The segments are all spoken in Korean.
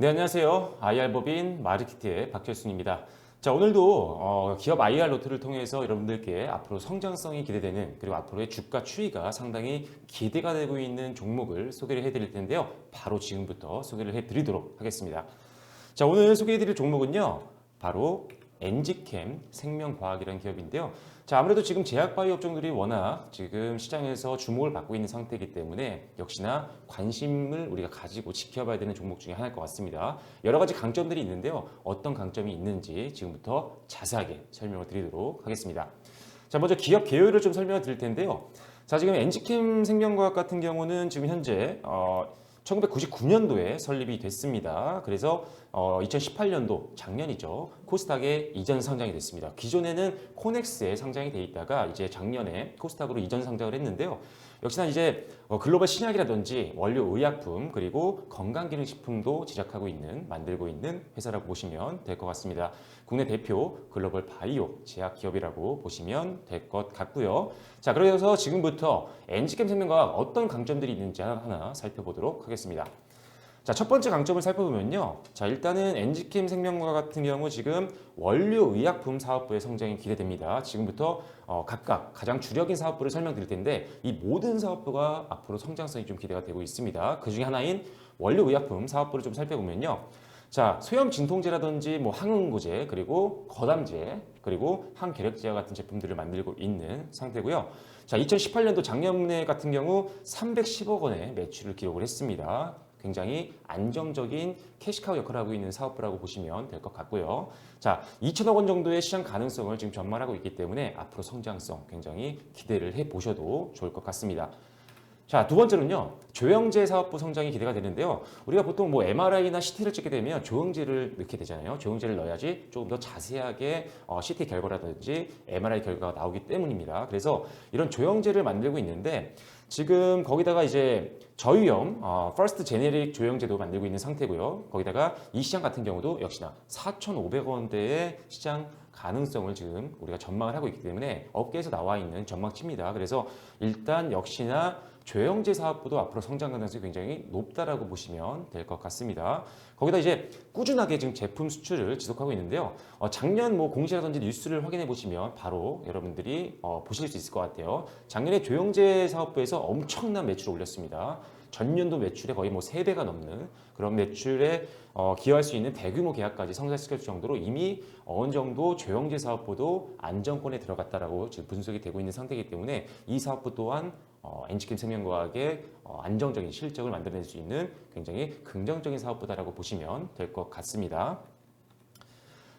네, 안녕하세요. IR법인 마르키트의 박철순입니다. 자, 오늘도 기업 IR 노트를 통해서 여러분들께 앞으로 성장성이 기대되는 그리고 앞으로의 주가 추이가 상당히 기대가 되고 있는 종목을 소개를 해드릴 텐데요. 바로 지금부터 소개를 해드리도록 하겠습니다. 자, 오늘 소개해드릴 종목은요. 바로 엔지캠 생명과학이라는 기업인데요. 자, 아무래도 지금 제약바이오 업종들이 워낙 지금 시장에서 주목을 받고 있는 상태이기 때문에 역시나 관심을 우리가 가지고 지켜봐야 되는 종목 중에 하나일 것 같습니다. 여러 가지 강점들이 있는데요. 어떤 강점이 있는지 지금부터 자세하게 설명을 드리도록 하겠습니다. 자, 먼저 기업 개요를 좀 설명을 드릴 텐데요. 자, 지금 엔지캠 생명과학 같은 경우는 지금 현재 1999년도에 설립이 됐습니다. 그래서 2018년도 작년이죠. 코스닥에 이전 상장이 됐습니다. 기존에는 코넥스에 상장이 돼 있다가 이제 작년에 코스닥으로 이전 상장을 했는데요. 역시나 이제 글로벌 신약이라든지 원료 의약품 그리고 건강기능식품도 제작하고 있는 만들고 있는 회사라고 보시면 될 것 같습니다. 국내 대표 글로벌 바이오 제약 기업이라고 보시면 될 것 같고요. 자, 그래서 지금부터 엔지캠 생명과학 어떤 강점들이 있는지 하나 살펴보도록 하겠습니다. 자, 첫 번째 강점을 살펴보면요. 자, 일단은 엔지캠 생명과학 같은 경우 지금 원료의약품 사업부의 성장이 기대됩니다. 지금부터 각각 가장 주력인 사업부를 설명드릴 텐데 이 모든 사업부가 앞으로 성장성이 좀 기대가 되고 있습니다. 그 중에 하나인 원료의약품 사업부를 좀 살펴보면요. 자, 소염 진통제라든지 뭐 항응고제 그리고 거담제 그리고 항결핵제와 같은 제품들을 만들고 있는 상태고요. 자, 2018년도 작년에 같은 경우 310억 원의 매출을 기록을 했습니다. 굉장히 안정적인 캐시카우 역할을 하고 있는 사업부라고 보시면 될 것 같고요. 자, 2천억 원 정도의 시장 가능성을 지금 전망하고 있기 때문에 앞으로 성장성 굉장히 기대를 해보셔도 좋을 것 같습니다. 자, 두 번째로는요. 조영제 사업부 성장이 기대가 되는데요. 우리가 보통 뭐 MRI나 CT를 찍게 되면 조영제를 넣게 되잖아요. 조영제를 넣어야지 조금 더 자세하게 CT 결과라든지 MRI 결과가 나오기 때문입니다. 그래서 이런 조영제를 만들고 있는데 지금 거기다가 이제 저위험 퍼스트 제네릭 조영제도 만들고 있는 상태고요. 거기다가 이 시장 같은 경우도 역시나 4,500원대의 시장 가능성을 지금 우리가 전망을 하고 있기 때문에 업계에서 나와 있는 전망치입니다. 그래서 일단 역시나 조영제 사업부도 앞으로 성장 가능성이 굉장히 높다라고 보시면 될 것 같습니다. 거기다 이제 꾸준하게 지금 제품 수출을 지속하고 있는데요. 작년 뭐 공시라든지 뉴스를 확인해 보시면 바로 여러분들이 보실 수 있을 것 같아요. 작년에 조영제 사업부에서 엄청난 매출을 올렸습니다. 전년도 매출의 거의 뭐 3배가 넘는 그런 매출에 기여할 수 있는 대규모 계약까지 성사시킬 정도로 이미 어느 정도 조영제 사업부도 안정권에 들어갔다라고 지금 분석이 되고 있는 상태이기 때문에 이 사업부 또한 엔지캠 생명과학의 안정적인 실적을 만들어낼 수 있는 굉장히 긍정적인 사업부다라고 보시면 될 것 같습니다.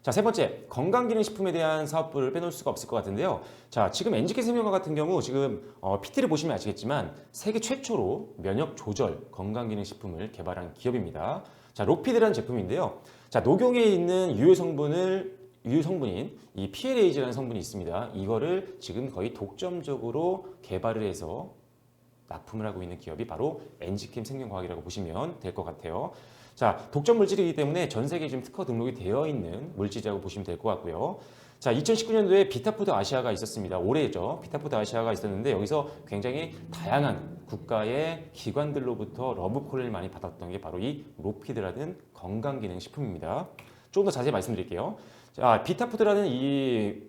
자, 세 번째, 건강기능식품에 대한 사업부를 빼놓을 수가 없을 것 같은데요. 자, 지금 엔지캠 생명과학 같은 경우 지금 PT를 보시면 아시겠지만 세계 최초로 면역 조절 건강기능식품을 개발한 기업입니다. 자, 로피드라는 제품인데요. 자, 녹용에 있는 유효 성분인 이 PLAG라는 성분이 있습니다. 이거를 지금 거의 독점적으로 개발을 해서 납품을 하고 있는 기업이 바로 엔지캠 생명과학이라고 보시면 될 것 같아요. 자, 독점 물질이기 때문에 전 세계에 지금 특허 등록이 되어 있는 물질이라고 보시면 될 것 같고요. 자, 2019년도에 비타푸드 아시아가 있었습니다. 올해죠. 비타푸드 아시아가 있었는데 여기서 굉장히 다양한 국가의 기관들로부터 러브콜을 많이 받았던 게 바로 이 로피드라는 건강기능식품입니다. 조금 더 자세히 말씀드릴게요. 자, 비타푸드라는 이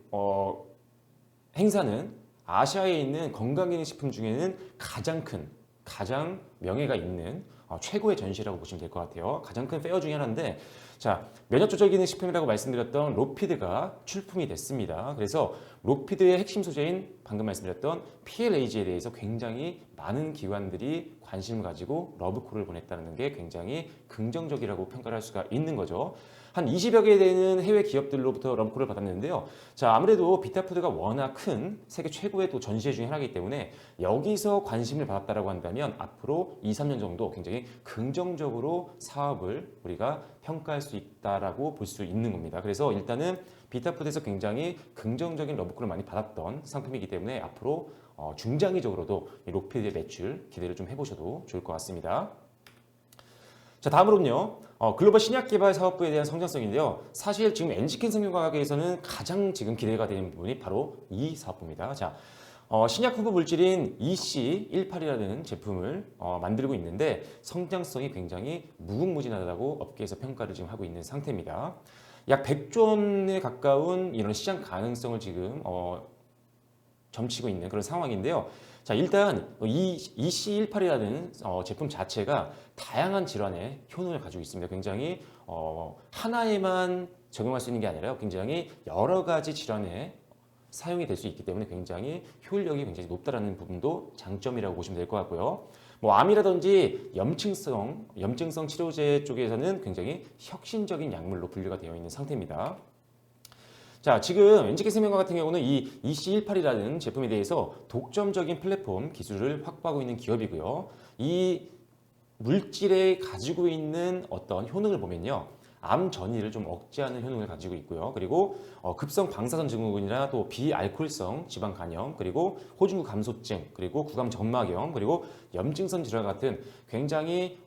행사는 아시아에 있는 건강기능식품 중에는 가장 명예가 있는 최고의 전시라고 보시면 될 것 같아요. 가장 큰 페어 중에 하나인데, 자, 면역조절기능식품이라고 말씀드렸던 로피드가 출품이 됐습니다. 그래서 로피드의 핵심 소재인 방금 말씀드렸던 PLAG에 대해서 굉장히 많은 기관들이 관심을 가지고 러브콜을 보냈다는 게 굉장히 긍정적이라고 평가를 할 수가 있는 거죠. 한 20여 개 되는 해외 기업들로부터 러브콜을 받았는데요. 자, 아무래도 비타푸드가 워낙 큰 세계 최고의 또 전시회 중에 하나이기 때문에 여기서 관심을 받았다라고 한다면 앞으로 2, 3년 정도 굉장히 긍정적으로 사업을 우리가 평가할 수 있다라고 볼 수 있는 겁니다. 그래서 일단은 비타푸드에서 굉장히 긍정적인 러브콜을 많이 받았던 상품이기 때문에 앞으로 중장기적으로도 이 로피드의 매출 기대를 좀 해보셔도 좋을 것 같습니다. 자, 다음으로는요. 글로벌 신약 개발 사업부에 대한 성장성인데요. 사실 지금 엔지캠 생명과학에서는 가장 지금 기대가 되는 부분이 바로 이 사업부입니다. 자, 신약 후보 물질인 EC18이라는 제품을 만들고 있는데 성장성이 굉장히 무궁무진하다고 업계에서 평가를 지금 하고 있는 상태입니다. 약 100조 원에 가까운 이런 시장 가능성을 지금 점치고 있는 그런 상황인데요. 자, 일단 이 EC18이라는 제품 자체가 다양한 질환의 효능을 가지고 있습니다. 굉장히 하나에만 적용할 수 있는 게 아니라 굉장히 여러 가지 질환에 사용이 될 수 있기 때문에 굉장히 효율력이 굉장히 높다라는 부분도 장점이라고 보시면 될 것 같고요. 뭐 암이라든지 염증성 치료제 쪽에서는 굉장히 혁신적인 약물로 분류가 되어 있는 상태입니다. 자, 지금 NGK생명과 같은 경우는 이 EC18이라는 제품에 대해서 독점적인 플랫폼 기술을 확보하고 있는 기업이고요. 이 물질에 가지고 있는 어떤 효능을 보면요. 암 전이를 좀 억제하는 효능을 가지고 있고요. 그리고 급성 방사선 증후군이나 또 비알코올성 지방 간염, 그리고 호중구 감소증, 그리고 구강 점막염, 그리고 염증성 질환 같은 굉장히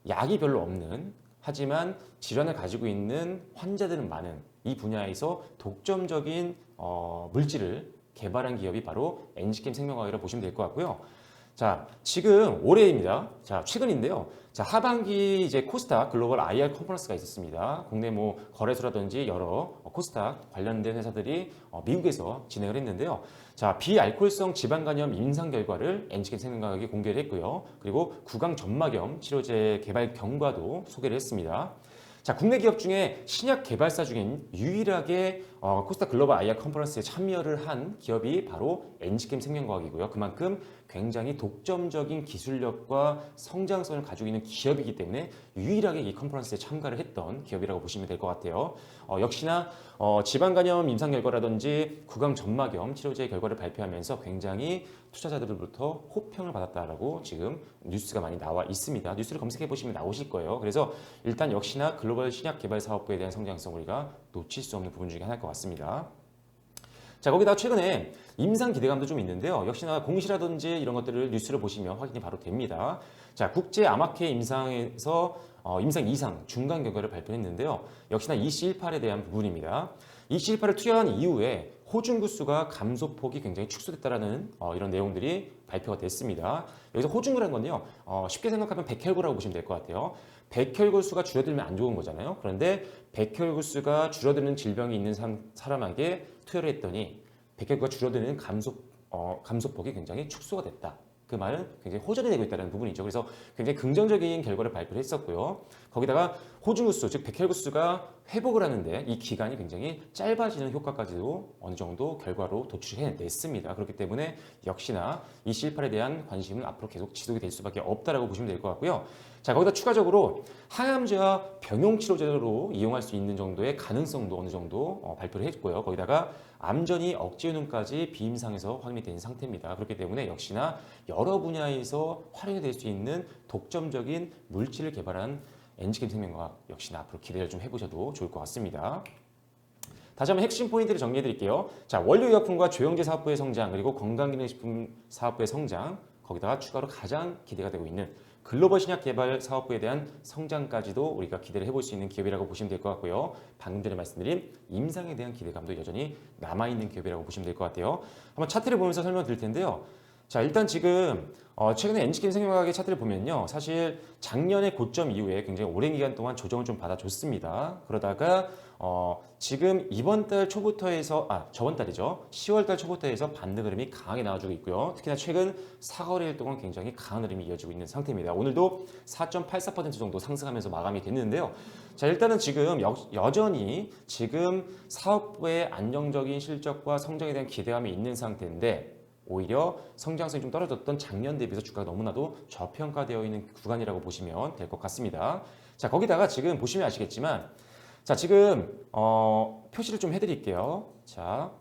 약이 별로 없는 하지만 질환을 가지고 있는 환자들은 많은 이 분야에서 독점적인 물질을 개발한 기업이 바로 NGK 생명과학이라고 보시면 될 것 같고요. 자, 지금 올해입니다. 자, 최근인데요. 자, 하반기 이제 코스닥 글로벌 IR 컨퍼런스가 있었습니다. 국내 뭐 거래소라든지 여러 코스닥 관련된 회사들이 미국에서 진행을 했는데요. 자, 비알코올성 지방간염 임상 결과를 NGK 생명과학이 공개를 했고요. 그리고 구강 점막염 치료제 개발 경과도 소개를 했습니다. 자, 국내 기업 중에 신약 개발사 중인 유일하게 코스닥 글로벌 IR 컨퍼런스에 참여를 한 기업이 바로 NGK 생명과학이고요. 그만큼 굉장히 독점적인 기술력과 성장성을 가지고 있는 기업이기 때문에 유일하게 이 컨퍼런스에 참가를 했던 기업이라고 보시면 될 것 같아요. 역시나 지방간염 임상 결과라든지 구강 점막염 치료제 결과를 발표하면서 굉장히 투자자들로부터 호평을 받았다라고 지금 뉴스가 많이 나와 있습니다. 뉴스를 검색해 보시면 나오실 거예요. 그래서 일단 역시나 글로벌 신약 개발 사업부에 대한 성장성 우리가 놓칠 수 없는 부분 중에 하나일 것 같습니다. 자, 거기다 최근에 임상 기대감도 좀 있는데요. 역시나 공시라든지 이런 것들을 뉴스를 보시면 확인이 바로 됩니다. 자, 국제 암학회 임상에서 임상 2상 중간 결과를 발표했는데요. 역시나 EC18에 대한 부분입니다. EC18을 투여한 이후에 호중구 수가 감소폭이 굉장히 축소됐다라는 이런 내용들이 발표가 됐습니다. 여기서 호중구라는 건요, 쉽게 생각하면 백혈구라고 보시면 될 것 같아요. 백혈구 수가 줄어들면 안 좋은 거잖아요. 그런데 백혈구 수가 줄어드는 질병이 있는 사람에게 투여를 했더니 백혈구가 줄어드는 감소폭이 굉장히 축소가 됐다. 그 말은 굉장히 호전이 되고 있다는 부분이죠. 그래서 굉장히 긍정적인 결과를 발표를 했었고요. 거기다가 호중구수, 즉 백혈구수가 회복을 하는데 이 기간이 굉장히 짧아지는 효과까지도 어느 정도 결과로 도출해냈습니다. 그렇기 때문에 역시나 이 C18에 대한 관심은 앞으로 계속 지속이 될 수밖에 없다라고 보시면 될 것 같고요. 자, 거기다 추가적으로 항암제와 병용치료제로 이용할 수 있는 정도의 가능성도 어느 정도 발표를 했고요. 거기다가 암전이 억제 효능까지 비임상에서 확인이 된 상태입니다. 그렇기 때문에 역시나 여러 분야에서 활용이 될 수 있는 독점적인 물질을 개발한 NGK 생명과학 역시나 앞으로 기대를 좀 해보셔도 좋을 것 같습니다. 다시 한번 핵심 포인트를 정리해 드릴게요. 자, 원료의약품과 조영제 사업부의 성장, 그리고 건강기능식품 사업부의 성장, 거기다가 추가로 가장 기대가 되고 있는 글로벌 신약 개발 사업부에 대한 성장까지도 우리가 기대를 해볼 수 있는 기업이라고 보시면 될 것 같고요. 방금 전에 말씀드린 임상에 대한 기대감도 여전히 남아있는 기업이라고 보시면 될 것 같아요. 한번 차트를 보면서 설명드릴 텐데요. 자, 일단 지금 최근에 NGK 생명과학의 차트를 보면요. 사실 작년의 고점 이후에 굉장히 오랜 기간 동안 조정을 좀 받아줬습니다. 그러다가 지금 이번 달 초부터 저번 달이죠. 10월 달 초부터 해서 반등 흐름이 강하게 나와주고 있고요. 특히나 최근 4거래일 동안 굉장히 강한 흐름이 이어지고 있는 상태입니다. 오늘도 4.84% 정도 상승하면서 마감이 됐는데요. 자, 일단은 지금 여전히 지금 사업부의 안정적인 실적과 성장에 대한 기대감이 있는 상태인데 오히려 성장성이 좀 떨어졌던 작년 대비해서 주가가 너무나도 저평가되어 있는 구간이라고 보시면 될 것 같습니다. 자, 거기다가 지금 보시면 아시겠지만 자, 지금 표시를 좀 해드릴게요. 자,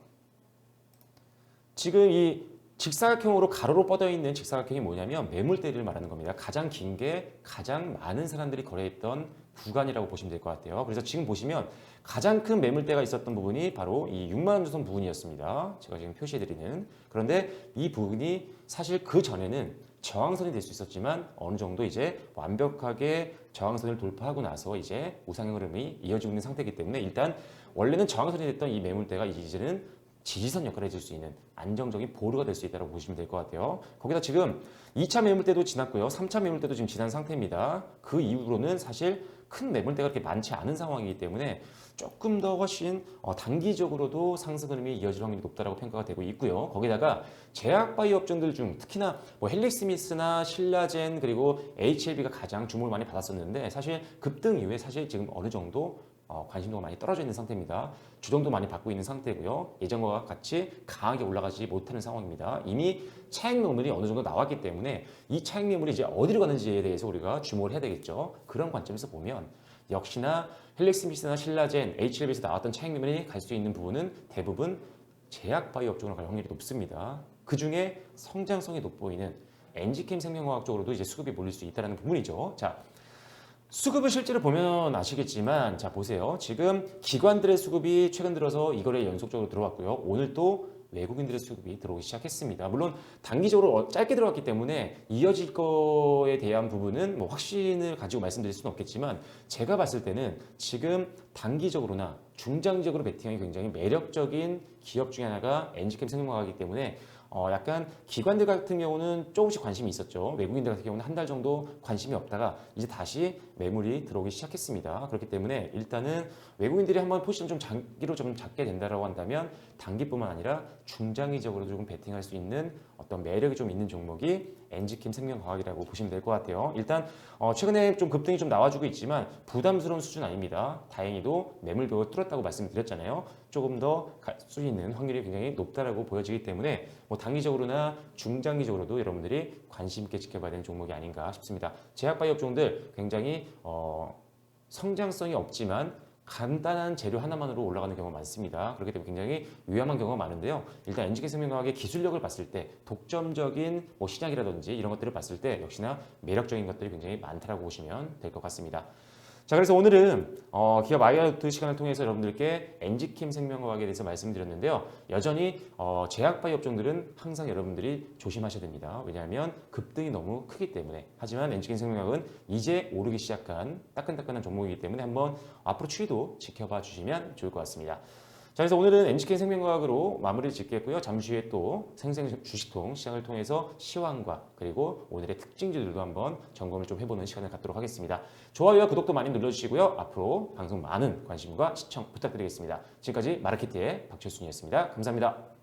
지금 이 직사각형으로 가로로 뻗어 있는 직사각형이 뭐냐면 매물대를 말하는 겁니다. 가장 긴 게 가장 많은 사람들이 거래했던 구간이라고 보시면 될 것 같아요. 그래서 지금 보시면 가장 큰 매물대가 있었던 부분이 바로 이 6만 원 주선 부분이었습니다. 제가 지금 표시해드리는. 그런데 이 부분이 사실 그 전에는 저항선이 될 수 있었지만 어느 정도 이제 완벽하게 저항선을 돌파하고 나서 이제 우상향 흐름이 이어지고 있는 상태이기 때문에 일단 원래는 저항선이 됐던 이 매물대가 이제는 지지선 역할을 해줄 수 있는 안정적인 보루가 될 수 있다고 보시면 될 것 같아요. 거기다 지금 2차 매물대도 지났고요. 3차 매물대도 지금 지난 상태입니다. 그 이후로는 사실 큰 매물대가 그렇게 많지 않은 상황이기 때문에 조금 더 훨씬 단기적으로도 상승 흐름이 이어질 확률이 높다고 평가가 되고 있고요. 거기다가 제약바이오 업종들 중 특히나 뭐 헬릭스미스나 신라젠 그리고 HLB가 가장 주목을 많이 받았었는데 사실 급등 이후에 사실 지금 어느 정도 관심도가 많이 떨어져 있는 상태입니다. 주정도 많이 받고 있는 상태고요. 예전과 같이 강하게 올라가지 못하는 상황입니다. 이미 차익 매물이 어느 정도 나왔기 때문에 이 차익 매물이 이제 어디로 가는지에 대해서 우리가 주목을 해야 되겠죠. 그런 관점에서 보면 역시나 헬릭스미스나 신라젠, HLB에서 나왔던 차익 매물이 갈 수 있는 부분은 대부분 제약바이오 업종으로 갈 확률이 높습니다. 그 중에 성장성이 돋보이는 엔지캠 생명과학 쪽으로도 이제 수급이 몰릴 수 있다는 부분이죠. 자, 수급을 실제로 보면 아시겠지만 자 보세요. 지금 기관들의 수급이 최근 들어서 이거래 연속적으로 들어왔고요. 오늘 또 외국인들의 수급이 들어오기 시작했습니다. 물론 단기적으로 짧게 들어왔기 때문에 이어질 거에 대한 부분은 뭐 확신을 가지고 말씀드릴 수는 없겠지만 제가 봤을 때는 지금 단기적으로나 중장기적으로 베팅하기 굉장히 매력적인 기업 중에 하나가 엔지캠 생명과학이기 때문에 약간 기관들 같은 경우는 조금씩 관심이 있었죠. 외국인들 같은 경우는 한 달 정도 관심이 없다가 이제 다시 매물이 들어오기 시작했습니다. 그렇기 때문에 일단은 외국인들이 한번 포지션 좀 장기로 좀 잡게 된다라고 한다면 단기뿐만 아니라 중장기적으로 조금 베팅할 수 있는 어떤 매력이 좀 있는 종목이 엔지캠 생명과학이라고 보시면 될 것 같아요. 일단 최근에 좀 급등이 좀 나와주고 있지만 부담스러운 수준 아닙니다. 다행히도 매물벽을 뚫었다고 말씀드렸잖아요. 조금 더 갈 수 있는 확률이 굉장히 높다라고 보여지기 때문에 뭐 단기적으로나 중장기적으로도 여러분들이 관심 있게 지켜봐야 되는 종목이 아닌가 싶습니다. 제약바이오 업종들 굉장히 성장성이 없지만 간단한 재료 하나만으로 올라가는 경우가 많습니다. 그렇기 때문에 굉장히 위험한 경우가 많은데요. 일단 엔지캠 생명과학의 기술력을 봤을 때 독점적인 뭐 시장이라든지 이런 것들을 봤을 때 역시나 매력적인 것들이 굉장히 많다라고 보시면 될 것 같습니다. 자, 그래서 오늘은 기업 IR 시간을 통해서 여러분들께 엔지캠 생명과학에 대해서 말씀드렸는데요. 여전히 제약바이오 업종들은 항상 여러분들이 조심하셔야 됩니다. 왜냐하면 급등이 너무 크기 때문에. 하지만 엔지캠 생명과학은 이제 오르기 시작한 따끈따끈한 종목이기 때문에 한번 앞으로 추이도 지켜봐 주시면 좋을 것 같습니다. 자, 그래서 오늘은 엔지캠 생명과학으로 마무리를 짓겠고요. 잠시 후에 또 생생 주식통 시장을 통해서 시황과 그리고 오늘의 특징주들도 한번 점검을 좀 해보는 시간을 갖도록 하겠습니다. 좋아요와 구독도 많이 눌러주시고요. 앞으로 방송 많은 관심과 시청 부탁드리겠습니다. 지금까지 마르키티의 박철순이었습니다. 감사합니다.